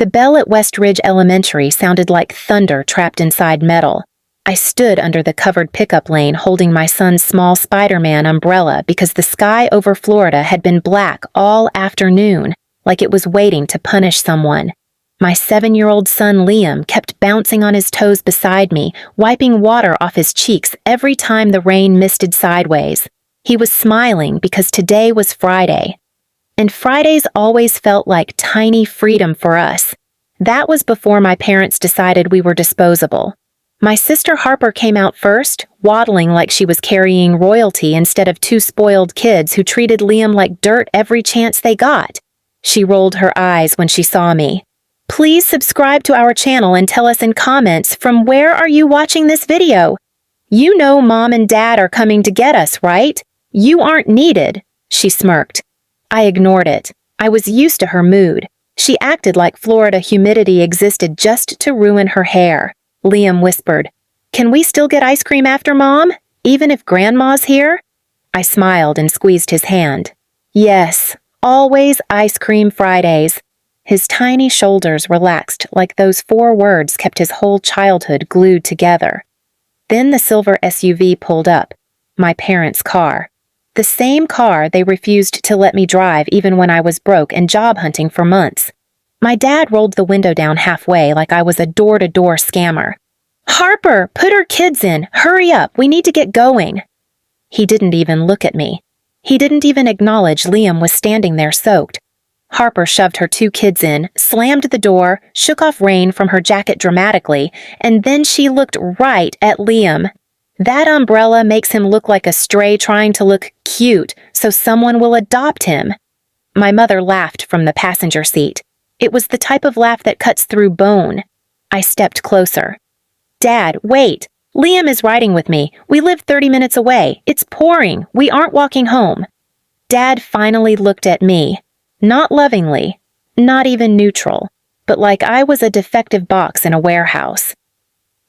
The bell at West Ridge Elementary sounded like thunder trapped inside metal. I stood under the covered pickup lane holding my son's small Spider-Man umbrella because the sky over Florida had been black all afternoon, like it was waiting to punish someone. My 7-year-old son Liam kept bouncing on his toes beside me, wiping water off his cheeks every time the rain misted sideways. He was smiling because today was Friday. And Fridays always felt like tiny freedom for us. That was before my parents decided we were disposable. My sister Harper came out first, waddling like she was carrying royalty instead of two spoiled kids who treated Liam like dirt every chance they got. She rolled her eyes when she saw me. Please subscribe to our channel and tell us in comments from where are you watching this video? You know Mom and Dad are coming to get us, right? You aren't needed, she smirked. I ignored it. I was used to her mood. She acted like Florida humidity existed just to ruin her hair. Liam whispered, "Can we still get ice cream after Mom, even if Grandma's here?" I smiled and squeezed his hand. Yes, always ice cream Fridays. His tiny shoulders relaxed like those 4 words kept his whole childhood glued together. Then the silver SUV pulled up, my parents' car. The same car they refused to let me drive even when I was broke and job hunting for months. My dad rolled the window down halfway like I was a door-to-door scammer. "Harper, put her kids in. Hurry up, we need to get going." He didn't even look at me. He didn't even acknowledge Liam was standing there soaked. Harper shoved her 2 kids in, slammed the door, shook off rain from her jacket dramatically, and then she looked right at Liam. That umbrella makes him look like a stray trying to look cute so someone will adopt him. My mother laughed from the passenger seat. It was the type of laugh that cuts through bone. I stepped closer. "Dad, wait. Liam is riding with me. We live 30 minutes away. It's pouring. We aren't walking home." Dad finally looked at me. Not lovingly, not even neutral, but like I was a defective box in a warehouse.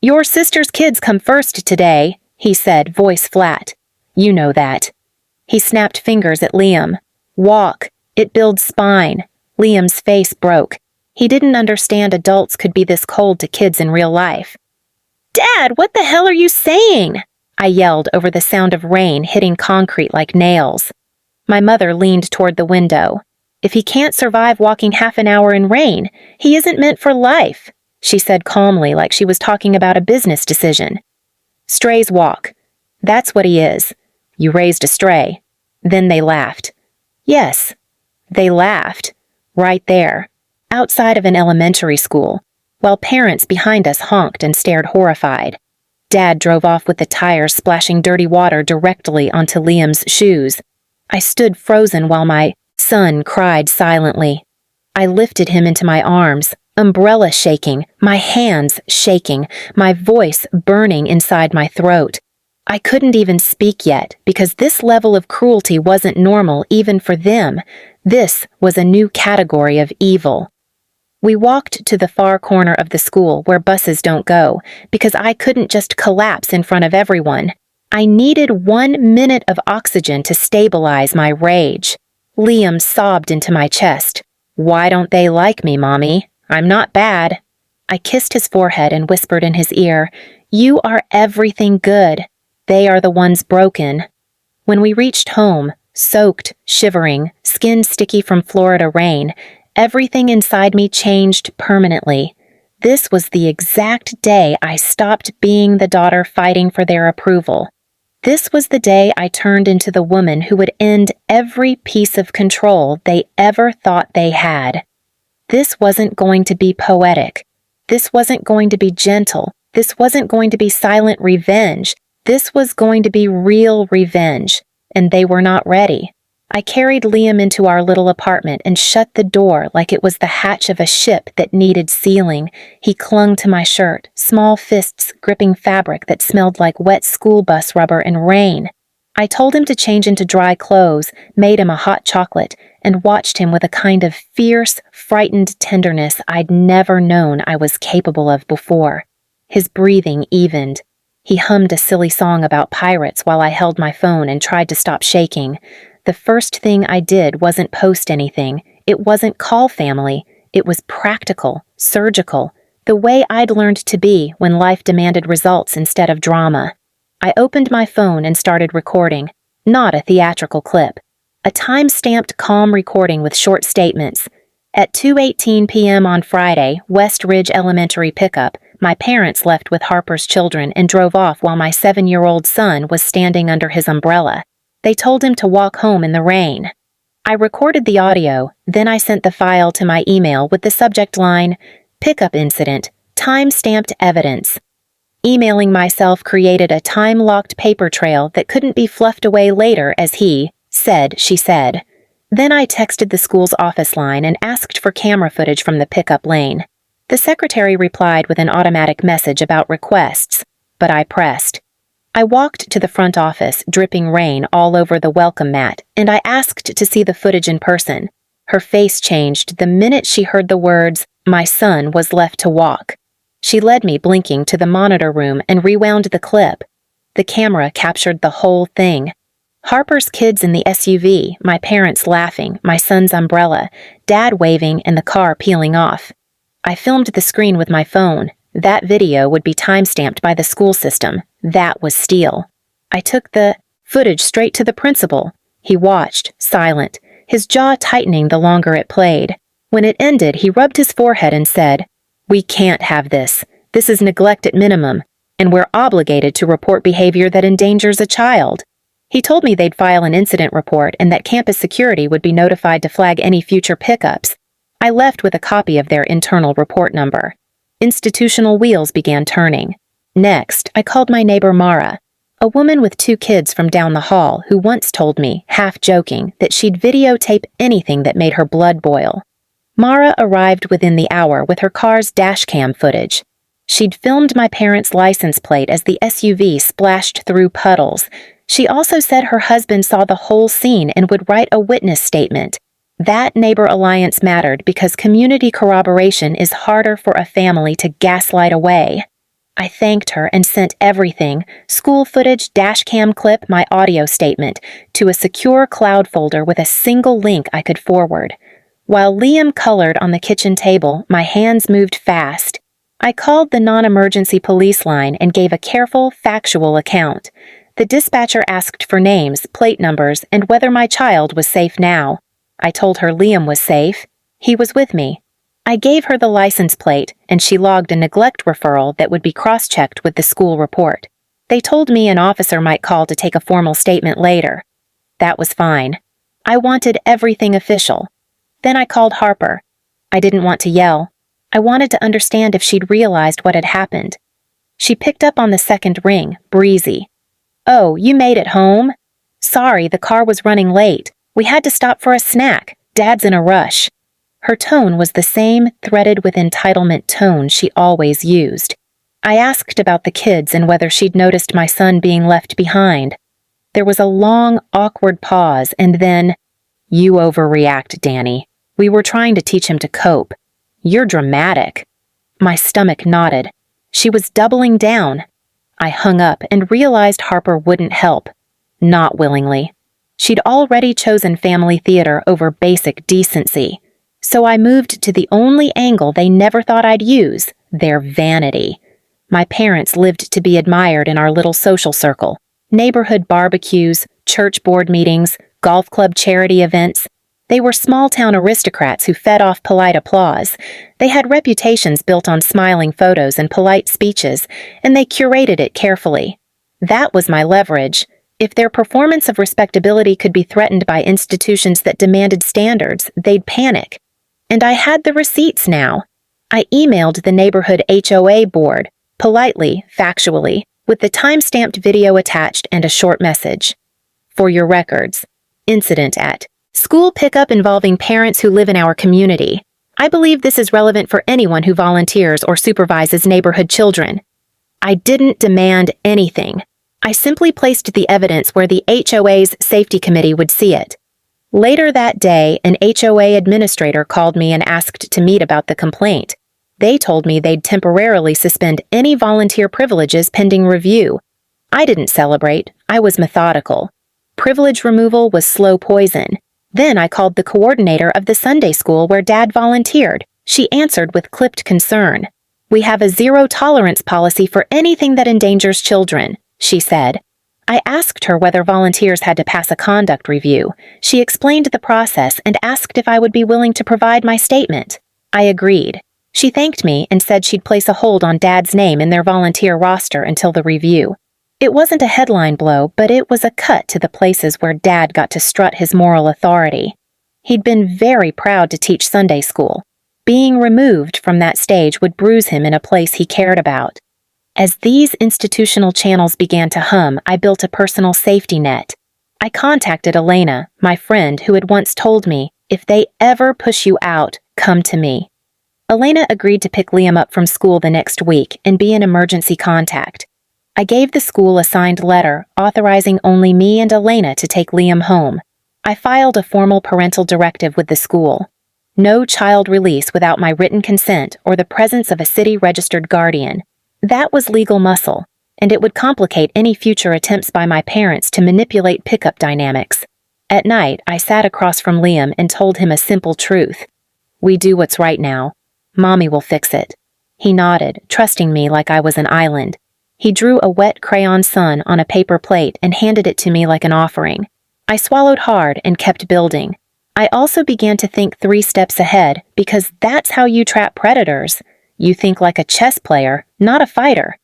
"Your sister's kids come first today," he said, voice flat. "You know that." He snapped fingers at Liam. "Walk. It builds spine." Liam's face broke. He didn't understand adults could be this cold to kids in real life. "Dad, what the hell are you saying?" I yelled over the sound of rain hitting concrete like nails. My mother leaned toward the window. "If he can't survive walking half an hour in rain, he isn't meant for life," she said calmly like she was talking about a business decision. "Strays walk. That's what he is. You raised a stray." Then they laughed. Yes, they laughed. Right there, outside of an elementary school, while parents behind us honked and stared horrified. Dad drove off with the tires splashing dirty water directly onto Liam's shoes. I stood frozen while my son cried silently. I lifted him into my arms, umbrella shaking, my hands shaking, my voice burning inside my throat. I couldn't even speak yet because this level of cruelty wasn't normal even for them. This was a new category of evil. We walked to the far corner of the school where buses don't go because I couldn't just collapse in front of everyone. I needed 1 minute of oxygen to stabilize my rage. Liam sobbed into my chest. "Why don't they like me, Mommy? I'm not bad." I kissed his forehead and whispered in his ear, "You are everything good. They are the ones broken." When we reached home, soaked, shivering, skin sticky from Florida rain, everything inside me changed permanently. This was the exact day I stopped being the daughter fighting for their approval. This was the day I turned into the woman who would end every piece of control they ever thought they had. This wasn't going to be poetic. This wasn't going to be gentle. This wasn't going to be silent revenge. This was going to be real revenge, and they were not ready. I carried Liam into our little apartment and shut the door like it was the hatch of a ship that needed sealing. He clung to my shirt, small fists gripping fabric that smelled like wet school bus rubber and rain. I told him to change into dry clothes, made him a hot chocolate, and watched him with a kind of fierce, frightened tenderness I'd never known I was capable of before. His breathing evened. He hummed a silly song about pirates while I held my phone and tried to stop shaking. The first thing I did wasn't post anything. It wasn't call family. It was practical, surgical, the way I'd learned to be when life demanded results instead of drama. I opened my phone and started recording, not a theatrical clip. A time-stamped calm recording with short statements. At 2:18 p.m. on Friday, West Ridge Elementary pickup, my parents left with Harper's children and drove off while my 7-year-old son was standing under his umbrella. They told him to walk home in the rain. I recorded the audio, then I sent the file to my email with the subject line, "Pickup Incident, Time-Stamped Evidence." Emailing myself created a time-locked paper trail that couldn't be fluffed away later as he said, she said. Then I texted the school's office line and asked for camera footage from the pickup lane. The secretary replied with an automatic message about requests, but I pressed. I walked to the front office, dripping rain all over the welcome mat, and I asked to see the footage in person. Her face changed the minute she heard the words, "My son was left to walk." She led me blinking to the monitor room and rewound the clip. The camera captured the whole thing. Harper's kids in the SUV, my parents laughing, my son's umbrella, Dad waving, and the car peeling off. I filmed the screen with my phone. That video would be time-stamped by the school system. That was steel. I took the footage straight to the principal. He watched, silent, his jaw tightening the longer it played. When it ended, he rubbed his forehead and said, "We can't have this. This is neglect at minimum, and we're obligated to report behavior that endangers a child." He told me they'd file an incident report and that campus security would be notified to flag any future pickups. I left with a copy of their internal report number. Institutional wheels began turning. Next, I called my neighbor Mara, a woman with 2 kids from down the hall who once told me, half joking, that she'd videotape anything that made her blood boil. Mara arrived within the hour with her car's dashcam footage. She'd filmed my parents' license plate as the SUV splashed through puddles. She also said her husband saw the whole scene and would write a witness statement. That neighbor alliance mattered because community corroboration is harder for a family to gaslight away. I thanked her and sent everything, school footage, dashcam clip, my audio statement, to a secure cloud folder with a single link I could forward. While Liam colored on the kitchen table, my hands moved fast. I called the non-emergency police line and gave a careful, factual account. The dispatcher asked for names, plate numbers, and whether my child was safe now. I told her Liam was safe. He was with me. I gave her the license plate, and she logged a neglect referral that would be cross-checked with the school report. They told me an officer might call to take a formal statement later. That was fine. I wanted everything official. Then I called Harper. I didn't want to yell. I wanted to understand if she'd realized what had happened. She picked up on the second ring, breezy. "Oh, you made it home? Sorry, the car was running late. We had to stop for a snack. Dad's in a rush." Her tone was the same threaded with entitlement tone she always used. I asked about the kids and whether she'd noticed my son being left behind. There was a long, awkward pause, and then, "You overreact, Danny. We were trying to teach him to cope. You're dramatic." My stomach knotted. She was doubling down. I hung up and realized Harper wouldn't help. Not willingly. She'd already chosen family theater over basic decency. So I moved to the only angle they never thought I'd use, their vanity. My parents lived to be admired in our little social circle. Neighborhood barbecues, church board meetings, golf club charity events. They were small-town aristocrats who fed off polite applause. They had reputations built on smiling photos and polite speeches, and they curated it carefully. That was my leverage. If their performance of respectability could be threatened by institutions that demanded standards, they'd panic. And I had the receipts now. I emailed the neighborhood HOA board, politely, factually, with the time-stamped video attached and a short message. "For your records, incident at school pickup involving parents who live in our community. I believe this is relevant for anyone who volunteers or supervises neighborhood children." I didn't demand anything. I simply placed the evidence where the HOA's safety committee would see it. Later that day, an HOA administrator called me and asked to meet about the complaint. They told me they'd temporarily suspend any volunteer privileges pending review. I didn't celebrate. I was methodical. Privilege removal was slow poison. Then I called the coordinator of the Sunday school where Dad volunteered. She answered with clipped concern. "We have a zero-tolerance policy for anything that endangers children," she said. I asked her whether volunteers had to pass a conduct review. She explained the process and asked if I would be willing to provide my statement. I agreed. She thanked me and said she'd place a hold on Dad's name in their volunteer roster until the review. It wasn't a headline blow, but it was a cut to the places where Dad got to strut his moral authority. He'd been very proud to teach Sunday school. Being removed from that stage would bruise him in a place he cared about. As these institutional channels began to hum, I built a personal safety net. I contacted Elena, my friend who had once told me, "If they ever push you out, come to me." Elena agreed to pick Liam up from school the next week and be an emergency contact. I gave the school a signed letter authorizing only me and Elena to take Liam home. I filed a formal parental directive with the school. No child release without my written consent or the presence of a city-registered guardian. That was legal muscle, and it would complicate any future attempts by my parents to manipulate pickup dynamics. At night, I sat across from Liam and told him a simple truth. "We do what's right now. Mommy will fix it." He nodded, trusting me like I was an island. He drew a wet crayon sun on a paper plate and handed it to me like an offering. I swallowed hard and kept building. I also began to think 3 steps ahead, because that's how you trap predators. You think like a chess player, not a fighter.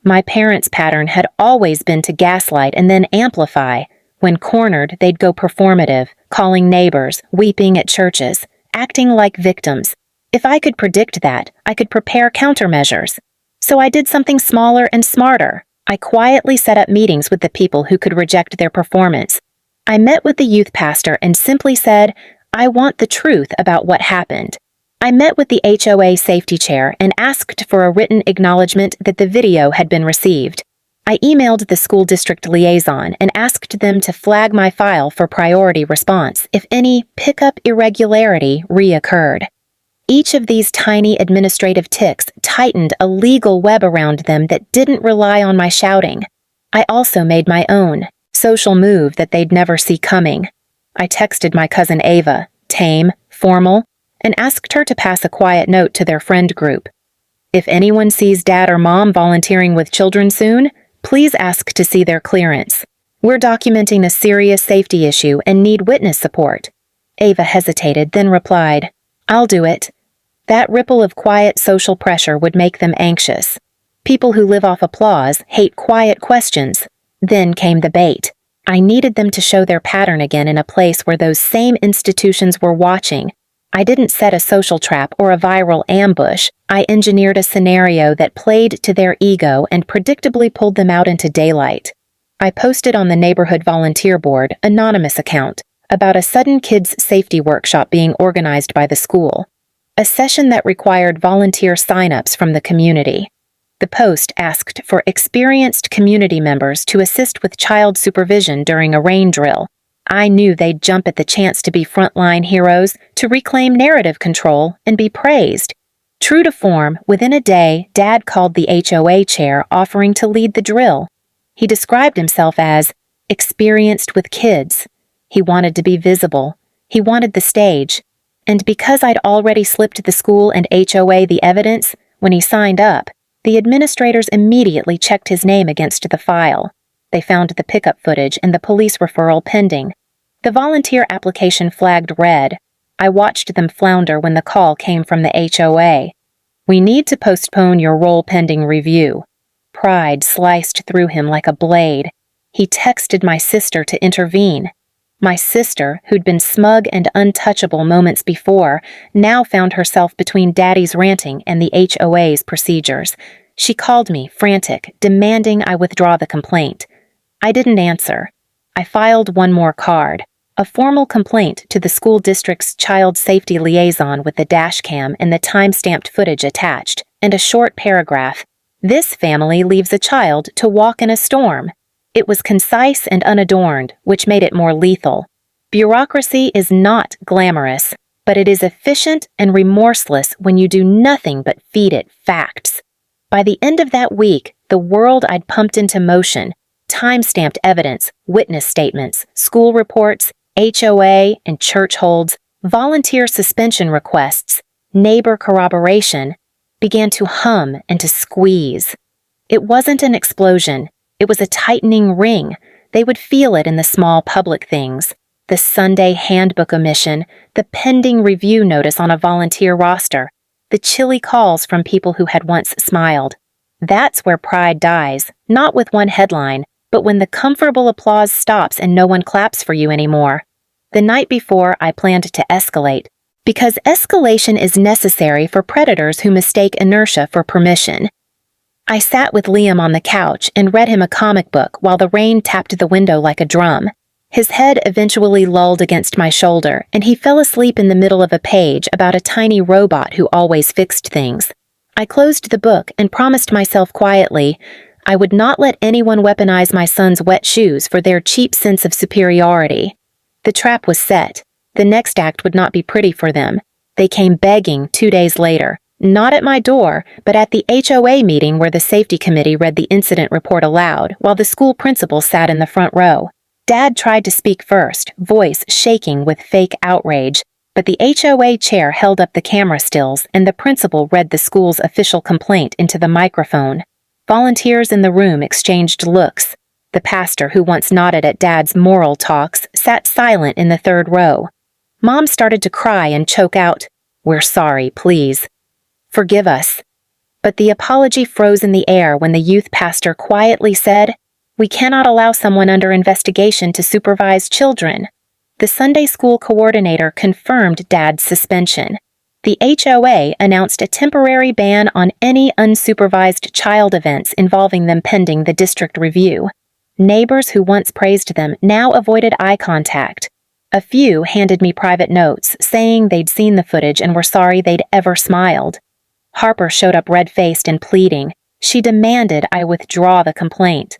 My parents' pattern had always been to gaslight and then amplify. When cornered, they'd go performative, calling neighbors, weeping at churches, acting like victims. If I could predict that, I could prepare countermeasures. So I did something smaller and smarter. I quietly set up meetings with the people who could reject their performance. I met with the youth pastor and simply said, "I want the truth about what happened." I met with the HOA safety chair and asked for a written acknowledgement that the video had been received. I emailed the school district liaison and asked them to flag my file for priority response if any pickup irregularity reoccurred. Each of these tiny administrative ticks tightened a legal web around them that didn't rely on my shouting. I also made my own social move that they'd never see coming. I texted my cousin Ava, tame, formal, and asked her to pass a quiet note to their friend group. "If anyone sees Dad or Mom volunteering with children soon, please ask to see their clearance. We're documenting a serious safety issue and need witness support." Ava hesitated, then replied, "I'll do it." That ripple of quiet social pressure would make them anxious. People who live off applause hate quiet questions. Then came the bait. I needed them to show their pattern again in a place where those same institutions were watching. I didn't set a social trap or a viral ambush. I engineered a scenario that played to their ego and predictably pulled them out into daylight. I posted on the neighborhood volunteer board, anonymous account, about a sudden kids' safety workshop being organized by the school. A session that required volunteer sign-ups from the community. The post asked for experienced community members to assist with child supervision during a rain drill. I knew they'd jump at the chance to be frontline heroes, to reclaim narrative control, and be praised. True to form, within a day, Dad called the HOA chair offering to lead the drill. He described himself as experienced with kids. He wanted to be visible. He wanted the stage. And because I'd already slipped the school and HOA the evidence, when he signed up, the administrators immediately checked his name against the file. They found the pickup footage and the police referral pending. The volunteer application flagged red. I watched them flounder when the call came from the HOA. "We need to postpone your role pending review." Pride sliced through him like a blade. He texted my sister to intervene. My sister, who'd been smug and untouchable moments before, now found herself between Daddy's ranting and the HOA's procedures. She called me, frantic, demanding I withdraw the complaint. I didn't answer. I filed one more card, a formal complaint to the school district's child safety liaison with the dashcam and the time-stamped footage attached, and a short paragraph. "This family leaves a child to walk in a storm." It was concise and unadorned, which made it more lethal. Bureaucracy is not glamorous, but it is efficient and remorseless when you do nothing but feed it facts. By the end of that week, the world I'd pumped into motion, time-stamped evidence, witness statements, school reports, HOA and church holds, volunteer suspension requests, neighbor corroboration, began to hum and to squeeze. It wasn't an explosion. It was a tightening ring. They would feel it in the small public things. The Sunday handbook omission, the pending review notice on a volunteer roster, the chilly calls from people who had once smiled. That's where pride dies, not with one headline, but when the comfortable applause stops and no one claps for you anymore. The night before, I planned to escalate, because escalation is necessary for predators who mistake inertia for permission. I sat with Liam on the couch and read him a comic book while the rain tapped the window like a drum. His head eventually lulled against my shoulder, and he fell asleep in the middle of a page about a tiny robot who always fixed things. I closed the book and promised myself quietly I would not let anyone weaponize my son's wet shoes for their cheap sense of superiority. The trap was set. The next act would not be pretty for them. They came begging 2 days later, not at my door, but at the HOA meeting where the safety committee read the incident report aloud while the school principal sat in the front row. Dad tried to speak first, voice shaking with fake outrage, but the HOA chair held up the camera stills and the principal read the school's official complaint into the microphone. Volunteers in the room exchanged looks. The pastor, who once nodded at Dad's moral talks, sat silent in the third row. Mom started to cry and choke out, "We're sorry, please. Forgive us." But the apology froze in the air when the youth pastor quietly said, "We cannot allow someone under investigation to supervise children." The Sunday school coordinator confirmed Dad's suspension. The HOA announced a temporary ban on any unsupervised child events involving them pending the district review. Neighbors who once praised them now avoided eye contact. A few handed me private notes saying they'd seen the footage and were sorry they'd ever smiled. Harper showed up red-faced and pleading. She demanded I withdraw the complaint.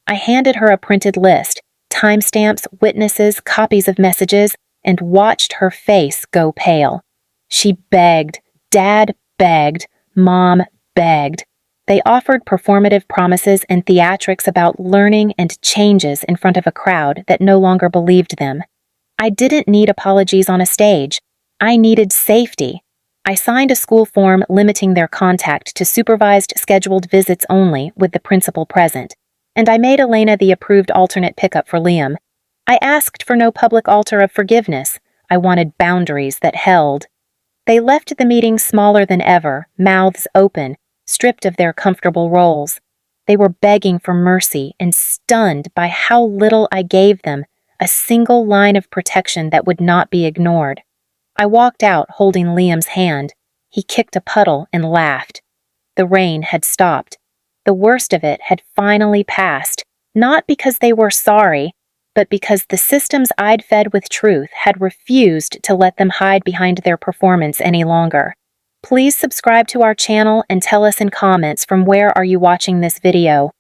I handed her a printed list, timestamps, witnesses, copies of messages, and watched her face go pale. She begged, Dad begged, Mom begged. They offered performative promises and theatrics about learning and changes in front of a crowd that no longer believed them. I didn't need apologies on a stage. I needed safety. I signed a school form limiting their contact to supervised scheduled visits only with the principal present. And I made Elena the approved alternate pickup for Liam. I asked for no public altar of forgiveness. I wanted boundaries that held. They left the meeting smaller than ever, mouths open, stripped of their comfortable roles. They were begging for mercy and stunned by how little I gave them, a single line of protection that would not be ignored. I walked out holding Liam's hand. He kicked a puddle and laughed. The rain had stopped. The worst of it had finally passed, not because they were sorry, but because the systems I'd fed with truth had refused to let them hide behind their performance any longer. Please subscribe to our channel and tell us in comments from where are you watching this video.